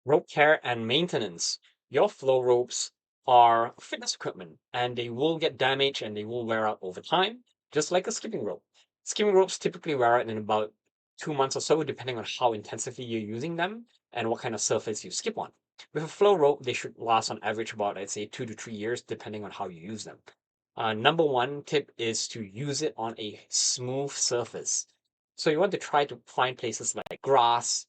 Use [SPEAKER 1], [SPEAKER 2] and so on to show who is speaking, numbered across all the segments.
[SPEAKER 1] Rope care and maintenance. Your flow ropes are fitness equipment and they will get damaged and they will wear out over time, just like a skipping rope. Skipping ropes typically wear out in about 2 months or so, depending on how intensively you're using them and what kind of surface you skip on. With a flow rope, they should last on average about, I'd say, 2 to 3 years, depending on how you use them. Number one tip is to use it on a smooth surface. So you want to try to find places like grass,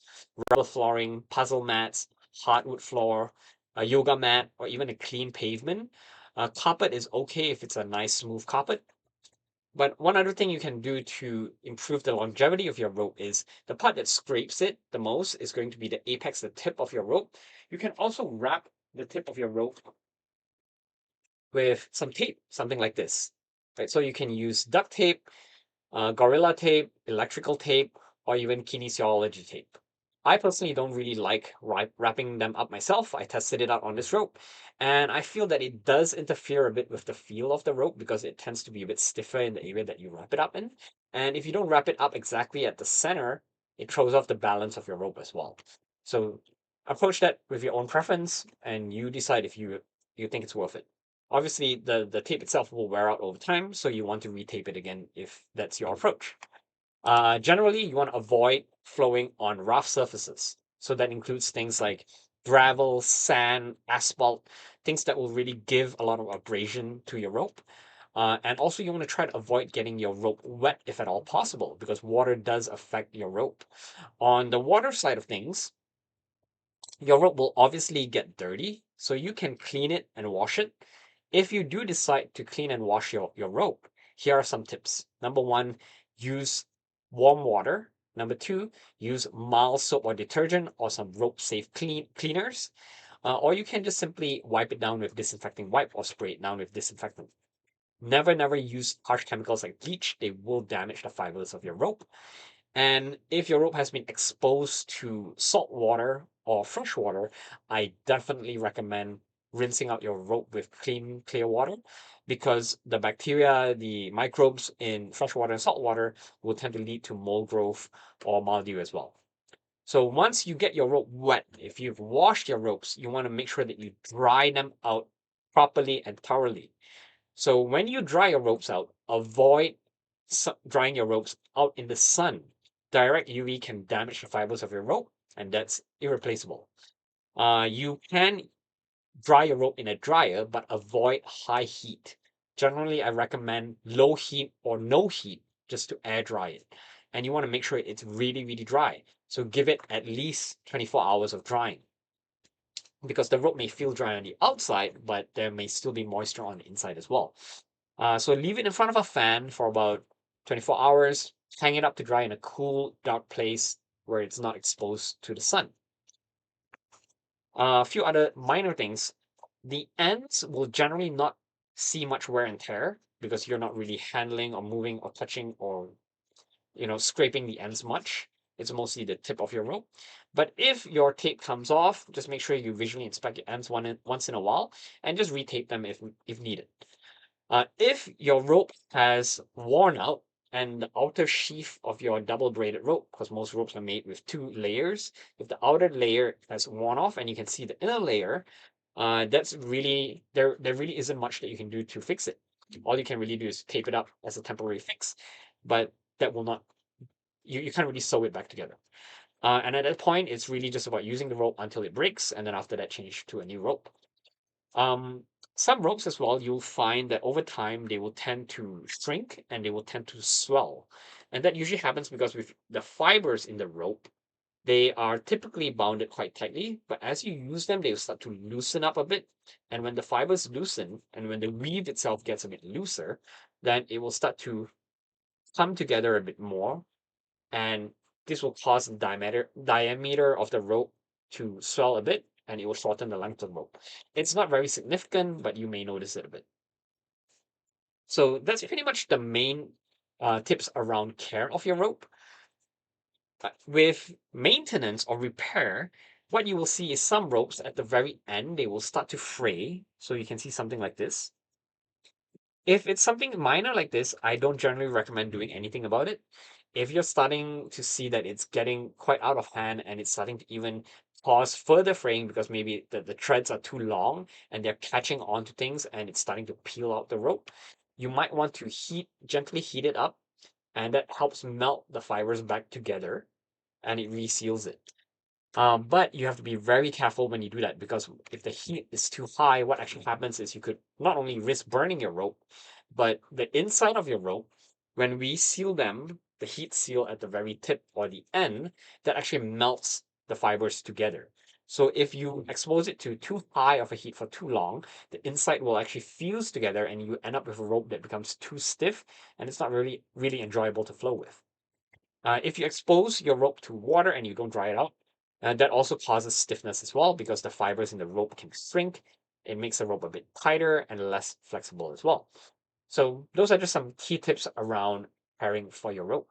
[SPEAKER 1] rubber flooring, puzzle mats, hardwood floor, a yoga mat, or even a clean pavement. Carpet is okay if it's a nice smooth carpet. But one other thing you can do to improve the longevity of your rope is the part that scrapes it the most is going to be the apex, the tip of your rope. You can also wrap the tip of your rope with some tape, something like this. Right? So you can use duct tape, gorilla tape, electrical tape, or even kinesiology tape. I personally don't really like wrapping them up myself. I tested it out on this rope, and I feel that it does interfere a bit with the feel of the rope because it tends to be a bit stiffer in the area that you wrap it up in. And if you don't wrap it up exactly at the center, it throws off the balance of your rope as well. So approach that with your own preference, and you decide if you think it's worth it. Obviously, the tape itself will wear out over time, so you want to retape it again if that's your approach. Generally, you want to avoid flowing on rough surfaces. So that includes things like gravel, sand, asphalt, things that will really give a lot of abrasion to your rope. And also, you want to try to avoid getting your rope wet if at all possible, because water does affect your rope. On the water side of things, your rope will obviously get dirty, so you can clean it and wash it. If you do decide to clean and wash your rope, here are some tips. Number one, use warm water. Number two, use mild soap or detergent or some rope safe cleaners. Or you can just simply wipe it down with disinfecting wipe or spray it down with disinfectant. Never use harsh chemicals like bleach. They will damage the fibers of your rope. And if your rope has been exposed to salt water or fresh water, I definitely recommend rinsing out your rope with clean, clear water because the bacteria, the microbes in fresh water and salt water will tend to lead to mold growth or mildew as well. So once you get your rope wet, if you've washed your ropes, you want to make sure that you dry them out properly and thoroughly. So when you dry your ropes out, avoid drying your ropes out in the sun. Direct UV can damage the fibers of your rope, and that's irreplaceable. You can dry your rope in a dryer, but avoid high heat. Generally, I recommend low heat or no heat just to air dry it. And you want to make sure it's really dry. So give it at least 24 hours of drying because the rope may feel dry on the outside, but there may still be moisture on the inside as well. So leave it in front of a fan for about 24 hours. Hang it up to dry in a cool, dark place where it's not exposed to the sun. A few other minor things. The ends will generally not see much wear and tear because you're not really handling or moving or touching or scraping the ends much. It's mostly the tip of your rope. But if your tape comes off, just make sure you visually inspect your ends once in a while and just retape them if needed. If your rope has worn out and the outer sheath of your double braided rope, because most ropes are made with two layers, if the outer layer has worn off and you can see the inner layer, that's really there really isn't much that you can do to fix it. All you can really do is tape it up as a temporary fix, but that will not you can't really sew it back together. And at that point, it's really just about using the rope until it breaks, and then after that, change to a new rope. Um, some ropes as well, you'll find that over time they will tend to shrink and they will tend to swell. And that usually happens because with the fibers in the rope, they are typically bounded quite tightly, but as you use them, they'll start to loosen up a bit. And when the fibers loosen and when the weave itself gets a bit looser, then it will start to come together a bit more. And this will cause the diameter of the rope to swell a bit and it will shorten the length of the rope. It's not very significant, but you may notice it a bit. So that's pretty much the main tips around care of your rope. With maintenance or repair, what you will see is some ropes at the very end, they will start to fray. So you can see something like this. If it's something minor like this, I don't generally recommend doing anything about it. If you're starting to see that it's getting quite out of hand and it's starting to even cause further fraying because maybe the threads are too long and they're catching onto things and it's starting to peel out the rope, you might want to gently heat it up, and that helps melt the fibers back together and it reseals it. But you have to be very careful when you do that because if the heat is too high, what actually happens is you could not only risk burning your rope, but the inside of your rope, when we seal them, the heat seal at the very tip or the end, that actually melts the fibers together. So if you expose it to too high of a heat for too long, the inside will actually fuse together and you end up with a rope that becomes too stiff and it's not really enjoyable to flow with. If you expose your rope to water and you don't dry it out, that also causes stiffness as well because the fibers in the rope can shrink. It makes the rope a bit tighter and less flexible as well. So those are just some key tips around pairing for your rope.